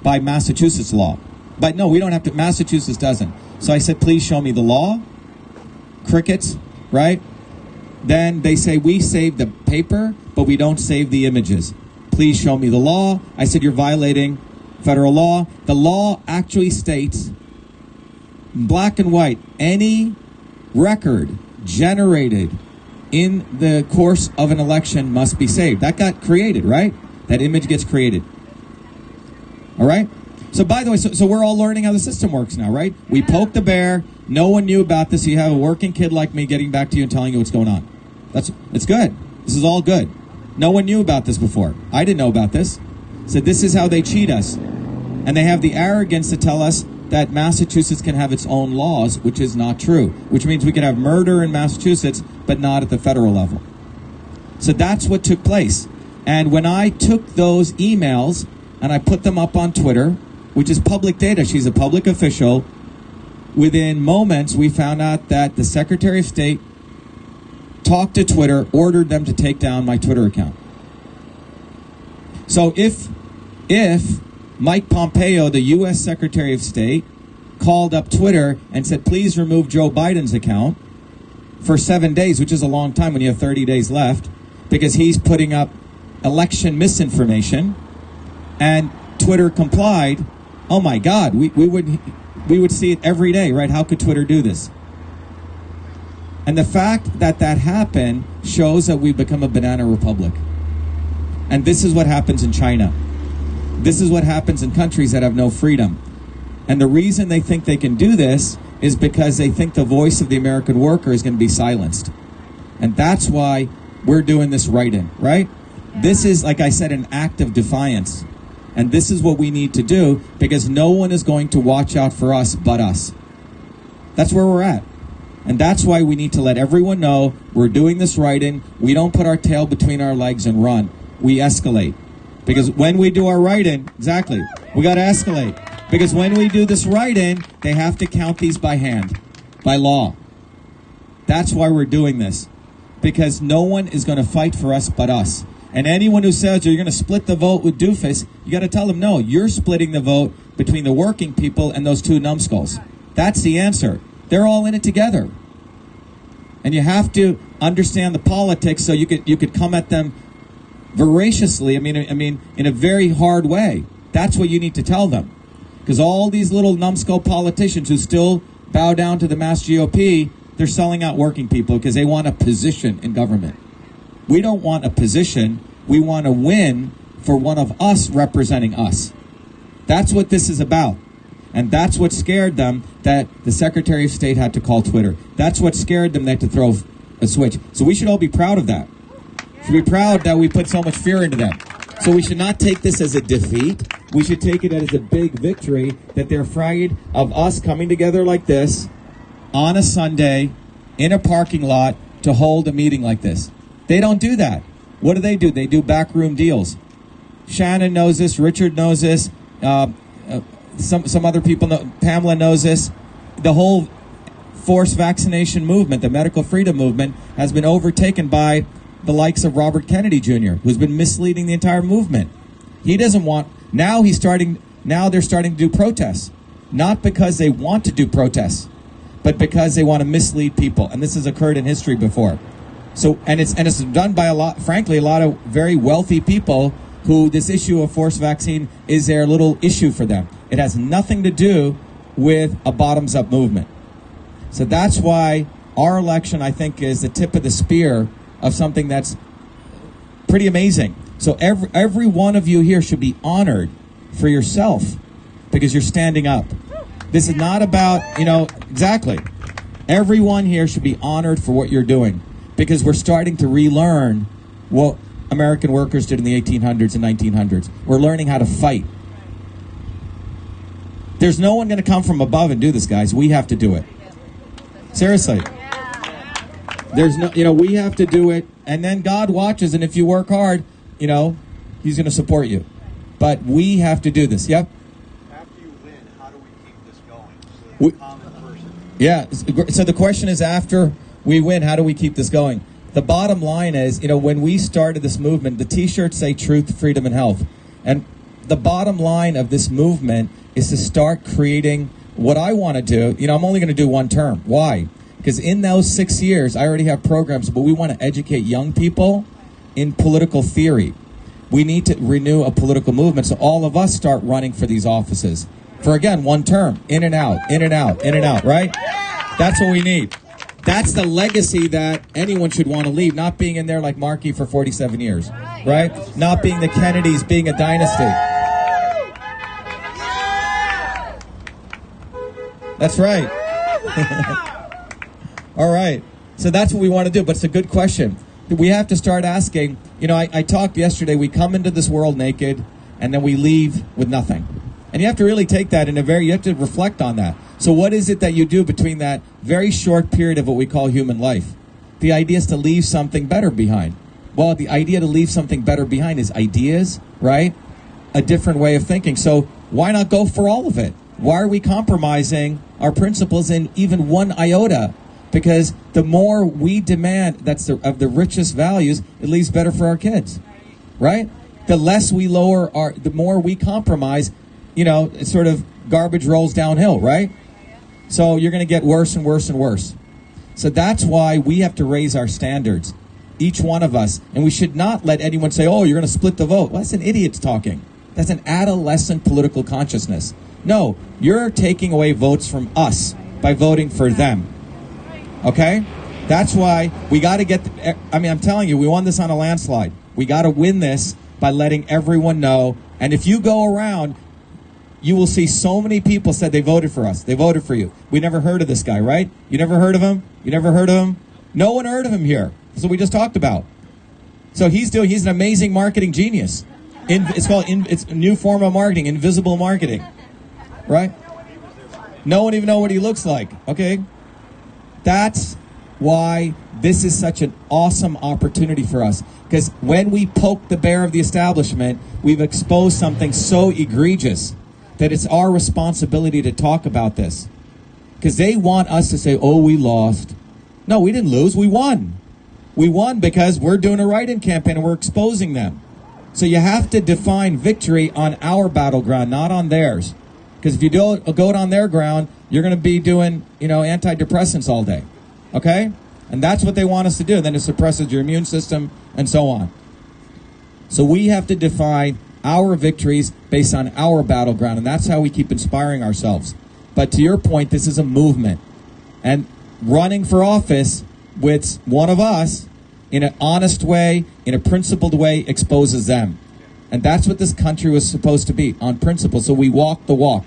by Massachusetts law. But no, we don't have to. Massachusetts doesn't. So I said, please show me the law. Crickets, right? Then they say, we save the paper, but we don't save the images. Please show me the law. I said, you're violating federal law. The law actually states, black and white, any record generated in the course of an election must be saved. That got created, right? That image gets created. All right? So by the way, so we're all learning how the system works now, right? We poked the bear. No one knew about this. You have a working kid like me getting back to you and telling you what's going on. It's good. This is all good. No one knew about this before. I didn't know about this. So this is how they cheat us. And they have the arrogance to tell us that Massachusetts can have its own laws, which is not true. Which means we can have murder in Massachusetts, but not at the federal level. So that's what took place. And when I took those emails and I put them up on Twitter, which is public data, she's a public official, within moments we found out that the Secretary of State talked to Twitter, ordered them to take down my Twitter account. So if Mike Pompeo, the U.S. Secretary of State, called up Twitter and said, please remove Joe Biden's account for 7 days, which is a long time when you have 30 days left, because he's putting up election misinformation, and Twitter complied, oh my God, we would see it every day, right? How could Twitter do this? And the fact that that happened shows that we've become a banana republic. And this is what happens in China. This is what happens in countries that have no freedom. And the reason they think they can do this is because they think the voice of the American worker is going to be silenced. And that's why we're doing this write-in, right? This is, like I said, an act of defiance. And this is what we need to do, because no one is going to watch out for us but us. That's where we're at. And that's why we need to let everyone know we're doing this write-in. We don't put our tail between our legs and run. We escalate. Because when we do our write-in, exactly, we got to escalate. Because when we do this write-in, they have to count these by hand, by law. That's why we're doing this. Because no one is going to fight for us but us. And anyone who says you're going to split the vote with doofus, you got to tell them, no, you're splitting the vote between the working people and those two numbskulls. That's the answer. They're all in it together. And you have to understand the politics so you could come at them voraciously, I mean, in a very hard way. That's what you need to tell them. Because all these little numbskull politicians who still bow down to the mass GOP, they're selling out working people because they want a position in government. We don't want a position. We want to win for one of us representing us. That's what this is about. And that's what scared them, that the Secretary of State had to call Twitter. That's what scared them, they had to throw a switch. So we should all be proud of that. We should be proud that we put so much fear into them. So we should not take this as a defeat. We should take it as a big victory, that they're afraid of us coming together like this on a Sunday in a parking lot to hold a meeting like this. They don't do that. What do? They do backroom deals. Shannon knows this. Richard knows this. Some other people know. Pamela knows this. The whole forced vaccination movement, the medical freedom movement, has been overtaken by the likes of Robert Kennedy Jr., who's been misleading the entire movement. He doesn't want. Now they're starting to do protests, not because they want to do protests, but because they want to mislead people. And this has occurred in history before. So, and it's done by a lot of very wealthy people who this issue of forced vaccine is their little issue for them. It has nothing to do with a bottoms-up movement. So that's why our election, I think, is the tip of the spear of something that's pretty amazing. So every one of you here should be honored for yourself because you're standing up. This is not about, exactly. Everyone here should be honored for what you're doing because we're starting to relearn what American workers did in the 1800s and 1900s. We're learning how to fight. There's no one going to come from above and do this, guys. We have to do it. Seriously. There's no, we have to do it, and then God watches, and if you work hard, He's going to support you. But we have to do this. Yep. After you win, how do we keep this going? So the common person. Yeah. So the question is, after we win, how do we keep this going? The bottom line is, when we started this movement, the T-shirts say truth, freedom, and health. And the bottom line of this movement is to start creating what I want to do. I'm only going to do one term. Why? Because in those 6 years, I already have programs, but we want to educate young people in political theory. We need to renew a political movement, so all of us start running for these offices. For, again, one term, in and out, in and out, in and out, right? That's what we need. That's the legacy that anyone should want to leave, not being in there like Markey for 47 years, right? Not being the Kennedys, being a dynasty. That's right. All right. So that's what we want to do, but it's a good question. We have to start asking, I talked yesterday, we come into this world naked, and then we leave with nothing. And you have to really take that you have to reflect on that. So what is it that you do between that very short period of what we call human life? The idea is to leave something better behind. Well, the idea to leave something better behind is ideas, right? A different way of thinking. So why not go for all of it? Why are we compromising our principles in even one iota? Because the more we demand of the richest values, it leaves better for our kids, right? The less we the more we compromise, it's sort of garbage rolls downhill, right? So you're going to get worse and worse and worse. So that's why we have to raise our standards, each one of us. And we should not let anyone say, oh, you're going to split the vote. Well, that's an idiot's talking. That's an adolescent political consciousness. No, you're taking away votes from us by voting for them. Okay? That's why we got to I'm telling you, we won this on a landslide. We got to win this by letting everyone know. And if you go around, you will see so many people said they voted for us. They voted for you. We never heard of this guy, right? You never heard of him? You never heard of him? No one heard of him here. That's what we just talked about. So he's an amazing marketing genius. It's a new form of marketing, invisible marketing. Right? No one even know what he looks like. Okay? That's why this is such an awesome opportunity for us. Because when we poke the bear of the establishment, we've exposed something so egregious that it's our responsibility to talk about this. Because they want us to say, oh, we lost. No, we didn't lose. We won. We won because we're doing a write-in campaign and we're exposing them. So you have to define victory on our battleground, not on theirs. Because if you go on their ground, you're going to be doing, antidepressants all day. Okay? And that's what they want us to do. Then it suppresses your immune system and so on. So we have to define our victories based on our battleground. And that's how we keep inspiring ourselves. But to your point, this is a movement. And running for office with one of us in an honest way, in a principled way, exposes them. And that's what this country was supposed to be, on principle. So we walk the walk.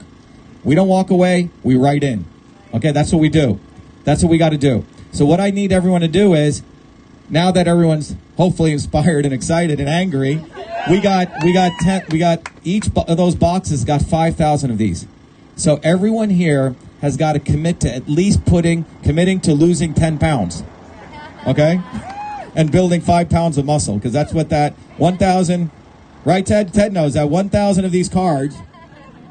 We don't walk away, we write in. Okay, that's what we do. That's what we got to do. So what I need everyone to do is, now that everyone's hopefully inspired and excited and angry, we got each of those boxes got 5,000 of these. So everyone here has got to commit to at least committing to losing 10 pounds. Okay? And building 5 pounds of muscle, because that's what that 1,000, right, Ted? Ted knows that 1,000 of these cards.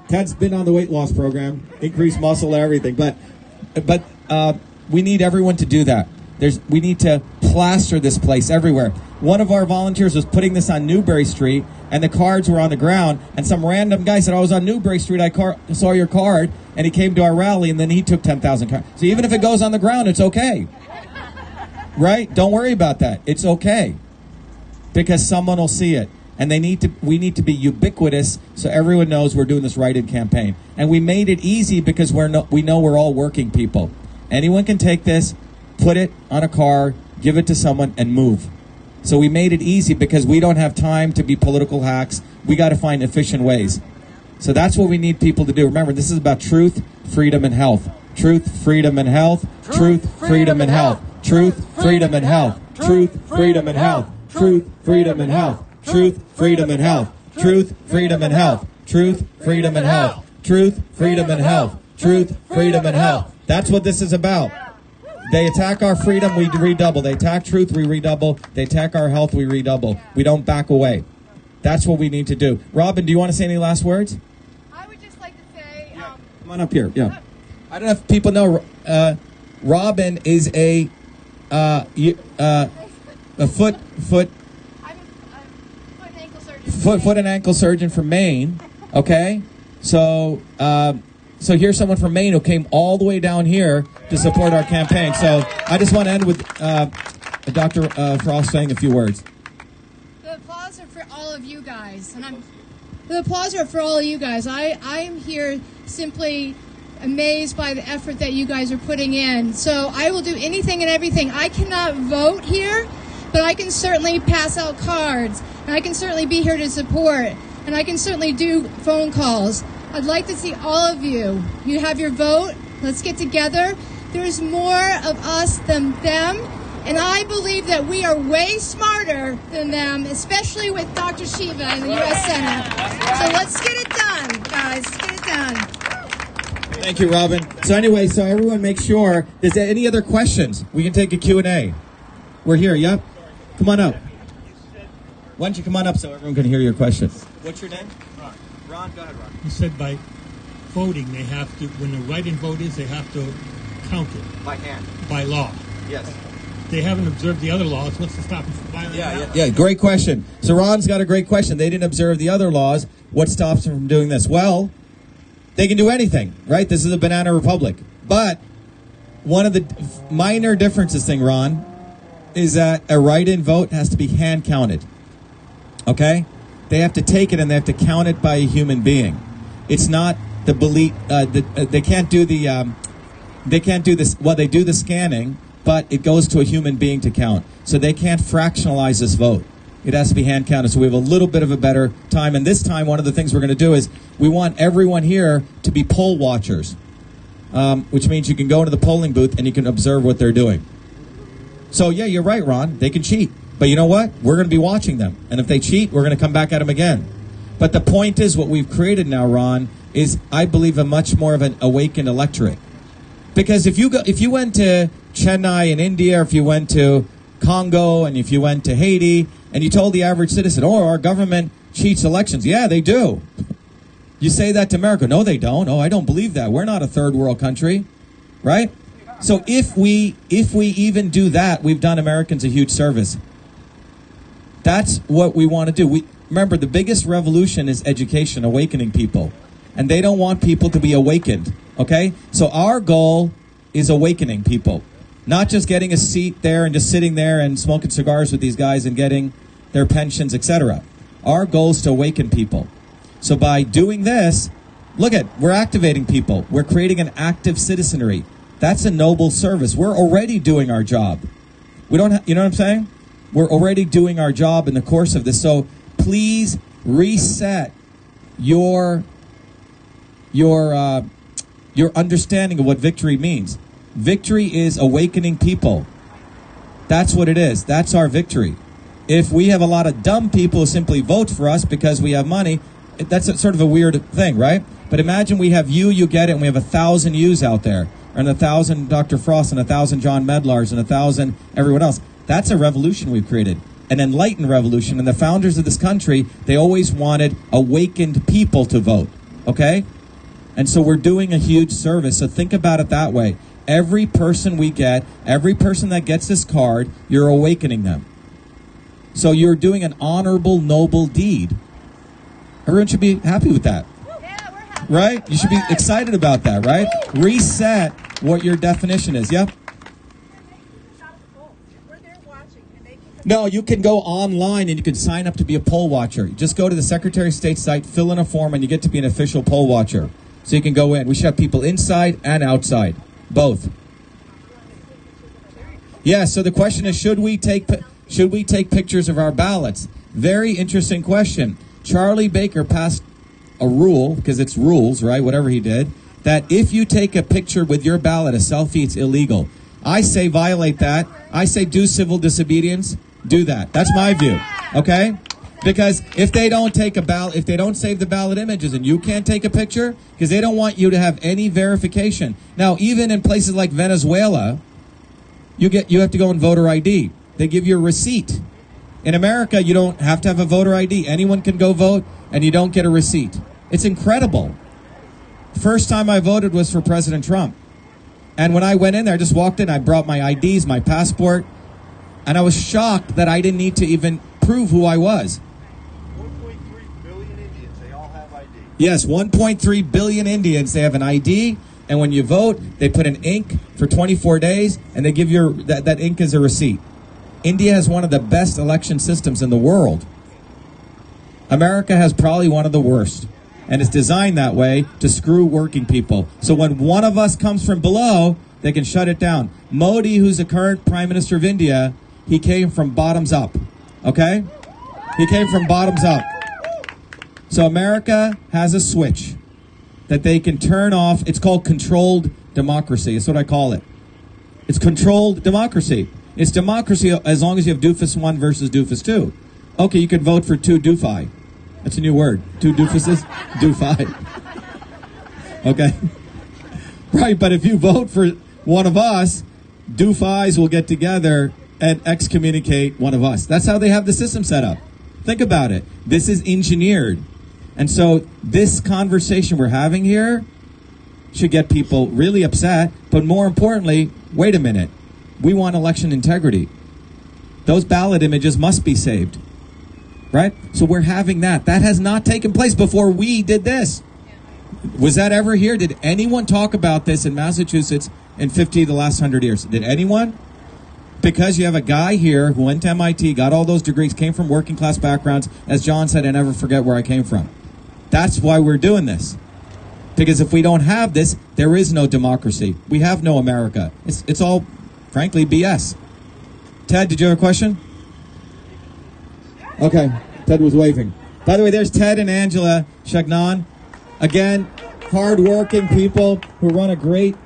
Ted's been on the weight loss program, increased muscle, everything. But we need everyone to do that. We need to plaster this place everywhere. One of our volunteers was putting this on Newbury Street, and the cards were on the ground, and some random guy said, I was on Newbury Street, I saw your card, and he came to our rally, and then he took 10,000 cards. So even if it goes on the ground, it's okay. Right? Don't worry about that. It's okay. Because someone will see it. And we need to be ubiquitous so everyone knows we're doing this Right In campaign. And we made it easy because we know we're all working people. Anyone can take this, put it on a car, give it to someone, and move. So we made it easy because we don't have time to be political hacks. We got to find efficient ways. So that's what we need people to do. Remember, this is about truth, freedom, and health. Truth, freedom, and health. Truth, freedom, and health. Truth, freedom, and health. Truth, freedom, and health. Truth, freedom, and health. Truth, freedom, and health. Truth, freedom, and health. Truth, freedom, and health. Truth, freedom, and health. Truth, freedom, and health. That's what this is about. They attack our freedom, we redouble. They attack truth, we redouble. They attack our health, we redouble. We don't back away. That's what we need to do. Robin, do you want to say any last words? I would just like to say... Come on up here. Yeah. I don't know if people know, Robin is a foot I'm a foot and ankle surgeon. Foot and ankle surgeon from Maine. Okay, so here's someone from Maine who came all the way down here to support our campaign. So I just want to end with Dr. Frost saying a few words. The applause are for all of you guys, and the applause are for all of you guys. I am here simply amazed by the effort that you guys are putting in. So I will do anything and everything. I cannot vote here, but I can certainly pass out cards, and I can certainly be here to support, and I can certainly do phone calls. I'd like to see all of you. You have your vote. Let's get together. There's more of us than them, and I believe that we are way smarter than them, especially with Dr. Shiva in the U.S. Senate. So let's get it done, guys. Let's get it done. Thank you, Robin. So anyway, so everyone make sure, is there any other questions? We can take a Q&A. We're here, yep. Come on up. Why don't you come on up so everyone can hear your question? What's your name? Ron. Ron, go ahead, Ron. You said by voting, they have to, when the write-in vote is, they have to count it. By hand. By law. Yes. They haven't observed the other laws. What's to stop them from violating that? Yeah, great question. So Ron's got a great question. They didn't observe the other laws. What stops them from doing this? Well, they can do anything, right? This is a banana republic. But one of the minor differences thing, Ron, is that a write-in vote has to be hand counted. Okay? They have to take it and they have to count it by a human being. It's not the belief. They can't do the. They can't do this. Well, they do the scanning, but it goes to a human being to count. So they can't fractionalize this vote. It has to be hand counted. So we have a little bit of a better time. And this time, one of the things we're going to do is we want everyone here to be poll watchers, which means you can go into the polling booth and you can observe what they're doing. So yeah, you're right, Ron. They can cheat. But you know what? We're going to be watching them. And if they cheat, we're going to come back at them again. But the point is, what we've created now, Ron, is, I believe, a much more of an awakened electorate. Because if you went to Chennai in India, or if you went to Congo, and if you went to Haiti, and you told the average citizen, oh, our government cheats elections. Yeah, they do. You say that to America. No, they don't. Oh, I don't believe that. We're not a third world country. Right? So if we even do that, we've done Americans a huge service. That's what we want to do. Remember, the biggest revolution is education, awakening people. And they don't want people to be awakened. Okay? So our goal is awakening people. Not just getting a seat there and just sitting there and smoking cigars with these guys and getting their pensions, etc. Our goal is to awaken people. So by doing this, we're activating people. We're creating an active citizenry. That's a noble service. We're already doing our job. You know what I'm saying? We're already doing our job in the course of this. So please reset your understanding of what victory means. Victory is awakening people. That's what it is. That's our victory. If we have a lot of dumb people who simply vote for us because we have money, that's sort of a weird thing, right? But imagine we have you get it, and we have 1,000 yous out there, and 1,000 Dr. Frost, and 1,000 John Medlars, and 1,000 everyone else. That's a revolution we've created, an enlightened revolution. And the founders of this country, they always wanted awakened people to vote, okay? And so we're doing a huge service. So think about it that way. Every person we get, every person that gets this card, you're awakening them. So you're doing an honorable, noble deed. Everyone should be happy with that. Yeah, we're happy. Right? You should be excited about that, right? Reset what your definition is. Yep. No, you can go online and you can sign up to be a poll watcher. Just go to the Secretary of State site, fill in a form, and you get to be an official poll watcher. So you can go in. We should have people inside and outside, both. Yeah, so the question is, should we take pictures of our ballots? Very interesting question. Charlie Baker passed a rule, because it's rules, right, whatever he did, that if you take a picture with your ballot, a selfie, it's illegal. I say violate that. I say do civil disobedience. Do that. That's my view. Okay? Because if they don't take a ballot, if they don't save the ballot images and you can't take a picture, because they don't want you to have any verification. Now, even in places like Venezuela, you have to go on voter ID. They give you a receipt. In America, you don't have to have a voter ID. Anyone can go vote, and you don't get a receipt. It's incredible. First time I voted was for President Trump. And when I went in there, I just walked in, I brought my IDs, my passport, and I was shocked that I didn't need to even prove who I was. 1.3 billion Indians, they all have ID. Yes, 1.3 billion Indians, they have an ID, and when you vote, they put an ink for 24 days, and they give you that ink as a receipt. India has one of the best election systems in the world. America has probably one of the worst. And it's designed that way to screw working people. So when one of us comes from below, they can shut it down. Modi, who's the current Prime Minister of India, he came from bottoms up. Okay? He came from bottoms up. So America has a switch that they can turn off. It's called controlled democracy. That's what I call it. It's controlled democracy. It's democracy as long as you have doofus 1 versus doofus 2. Okay, you can vote for 2 doofi. That's a new word. 2 doofuses, doofi. Okay? Right, but if you vote for one of us, doofis will get together and excommunicate one of us. That's how they have the system set up. Think about it. This is engineered. And so this conversation we're having here should get people really upset. But more importantly, wait a minute. We want election integrity. Those ballot images must be saved. Right? So we're having that. That has not taken place before we did this. Was that ever here? Did anyone talk about this in Massachusetts in the last 100 years? Did anyone? Because you have a guy here who went to MIT, got all those degrees, came from working class backgrounds. As John said, I never forget where I came from. That's why we're doing this. Because if we don't have this, there is no democracy. We have no America. It's all, frankly, BS. Ted, did you have a question? Okay, Ted was waving. By the way, there's Ted and Angela Chagnon. Again, hard-working people who run a great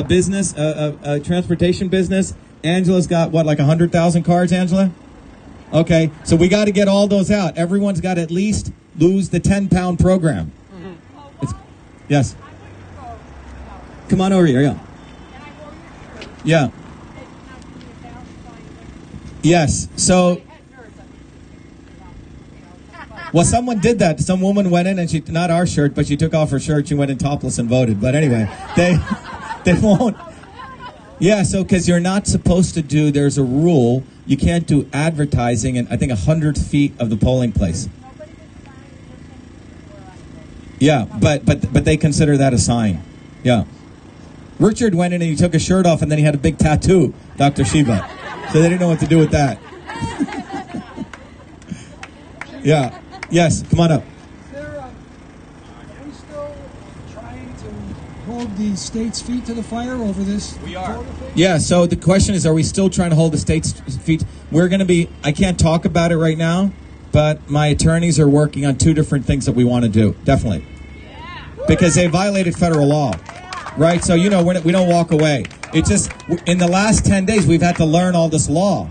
business, a transportation business. Angela's got, what, like 100,000 cards, Angela? Okay, so we got to get all those out. Everyone's got to at least lose the 10-pound program. Yes. Come on over here, yeah. Yeah. Yes, so... Well, someone did that. Some woman went in and she, not our shirt, but she took off her shirt. She went in topless and voted. But anyway, they won't. Yeah, so because you're not supposed to do, there's a rule, you can't do advertising in, I think, 100 feet of the polling place. Yeah, but they consider that a sign. Yeah. Richard went in and he took his shirt off and then he had a big tattoo, Dr.SHIVA. So they didn't know what to do with that. Yeah. Yes, come on up. Are we still trying to hold the state's feet to the fire over this? We are. Yeah, so the question is, are we still trying to hold the state's feet? We're going to be, I can't talk about it right now, but my attorneys are working on 2 different things that we want to do, definitely. Because they violated federal law, right? So, you know, we don't walk away. It's just, in the last 10 days, we've had to learn all this law.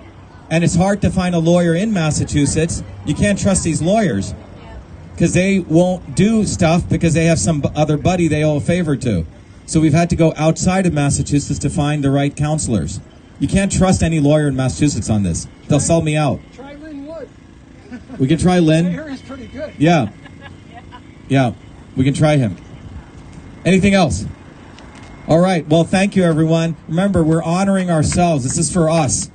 And it's hard to find a lawyer in Massachusetts. You can't trust these lawyers. because they won't do stuff because they have some other buddy they owe a favor to. So we've had to go outside of Massachusetts to find the right counselors. You can't trust any lawyer in Massachusetts on this. They'll sell me out. Try Lynn Wood. We can try I Lynn. hear he's pretty good. Yeah. Yeah, we can try him. Anything else? All right. Well, thank you, everyone. Remember, we're honoring ourselves. This is for us.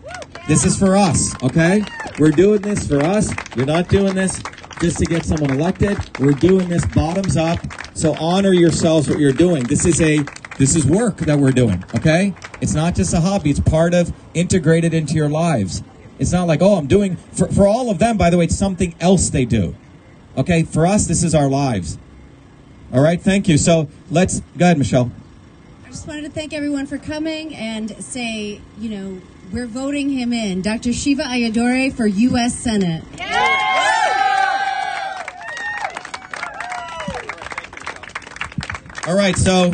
This is for us, okay? We're doing this for us. You're not doing this just to get someone elected. We're doing this bottoms up. So honor yourselves what you're doing. This is work that we're doing, okay? It's not just a hobby. It's part of integrated into your lives. It's not like, oh, I'm doing, for all of them, by the way, it's something else they do. Okay, for us, this is our lives. All right, thank you. So go ahead, Michelle. I just wanted to thank everyone for coming and say, we're voting him in. Dr. Shiva Ayyadurai for U.S. Senate. All right, so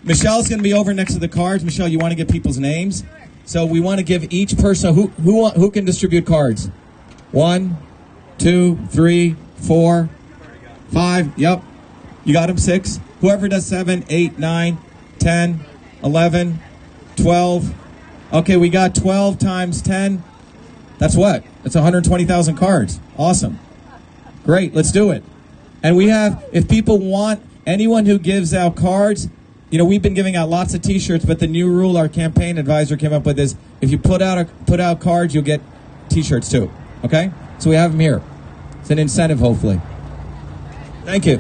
Michelle's going to be over next to the cards. Michelle, you want to give people's names? So we want to give each person, who can distribute cards? 1, 2, 3, 4, 5. Yep. You got them. 6. Whoever does 7, 8, 9, 10, 11, 12. Okay, we got 12 times 10. That's what? That's 120,000 cards. Awesome. Great, let's do it. And we have, if people want, anyone who gives out cards, we've been giving out lots of T-shirts, but the new rule our campaign advisor came up with is if you put out cards, you'll get T-shirts too. Okay? So we have them here. It's an incentive, hopefully. Thank you.